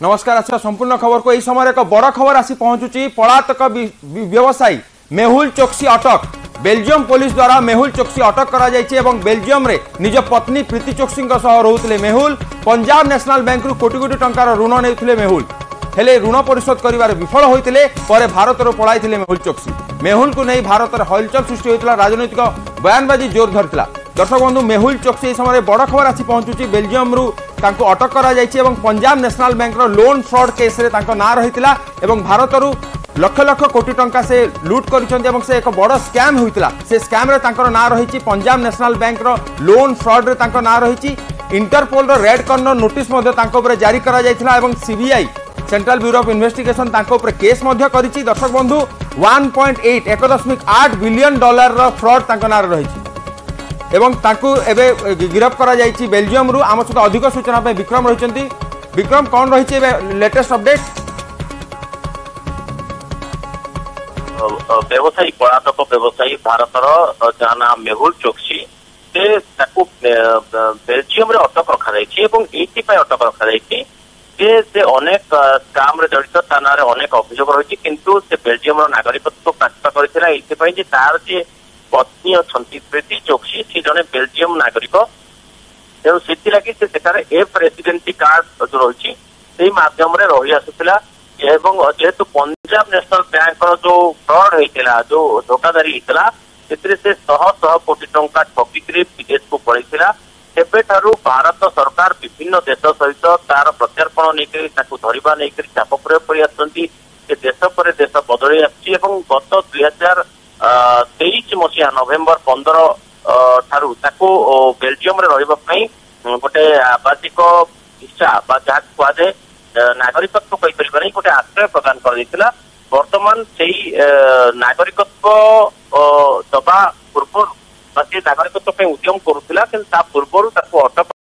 नमस्कार। अच्छा संपूर्ण खबर को यही समय एक बड़ खबर आसी पहुंचुची। पलातक व्यवसायी मेहुल चोक्सी अटक। बेल्जियम पुलिस द्वारा मेहुल चोक्सी अटक करा जायछि एवं बेल्जियम रे निज पत्नी प्रीति चोक्सी सह रहउतले मेहुल। पंजाब नेशनल बैंक रु कोटी कोटी टंकार ऋण नेउतले मेहुल, हेले ऋण परिशोध करिवार विफल होइतिले परे भारत रो पळाइतिले मेहुल चोक्सी। मेहुल को नहीं भारत रे हलचल सृष्टि होइतिला, राजनीतिक बयानबाजी जोर धरतिला। दर्शक बंधु मेहुल चोक्सी इस समय बड़ खबर आसी पहुंचुची। बेल्जियम रु तांको अटक करा जायछि एवं पंजाब नेशनल बैंक रो लोन फ्रॉड केस रे तांको ना रहितिला एवं भारत रु लक्ष लक्ष कोटी टंका से लूट करिसंती एवं से एक बड़ स्कैम होइतिला। से स्कैम रे तांकर ना रहिछि पंजाब नेशनल बैंक रो लोन फ्रॉड रे तांको ना रहिछि। इंटरपोल रो रेड कॉर्नर नोटिस मध्ये तांको ऊपर जारी करा जायतिला एवं CBI central bureau of investigation तांको ऊपर केस मध्ये करिछि। दर्शक बंधु 1.8 बिलियन डॉलर रो फ्रॉड तांको ना रहिछि एवं तांको एबे गिरफ्त करा जायछि बेल्जियम रु। आम सहित अधिक सूचना पे विक्रम रहिछंती। विक्रम कौन रहिछि एबे लेटेस्ट अपडेट? व्यवसायी पलातक व्यवसायी भारतर जहाँ नाम मेहुल चोक्सी से ताकू बेल्जियम रे अटक रखा जायछि एवं एथि पय अटक रखा जायछि से अनेक स्कैम रे जड़ित ता ना रे अनेक अभियोग रहिछि, किंतु से बेल्जियम रो नागरिकत्व प्राप्त करथिला। एथि पय जे तार जे पत्नी अछंती प्रीति चोक्सी से जने बेल्जियम नागरिक, तेणु से लगी से एफ रेसिडेंसी कार्ड जो रही से माध्यम रही आसुला एवं जेहेतु पंजाब नेशनल बैंक जो फ्रॉड होता जो धोखाधारी होता से शह शह कोटी टंका ठकिक विदेश को पड़ता। तेबे भारत सरकार विभिन्न देश सहित तार प्रत्यार्पण नहीं धरवा नहीं चाप प्रयोग कर देश पर देश बदल गत 2023 मसीहा नवेम्बर 15 ठारू ताको बेल्जियम रे रहिबा पई गोटे आबासिक भिसा बा जहाँ कहुए नागरिकत्व कहीपर गोटे आश्रय प्रदान कर वर्तमान से नागरिकत्व दबा पूर्व से नागरिकत्व उद्यम करुला, पूर्व अटक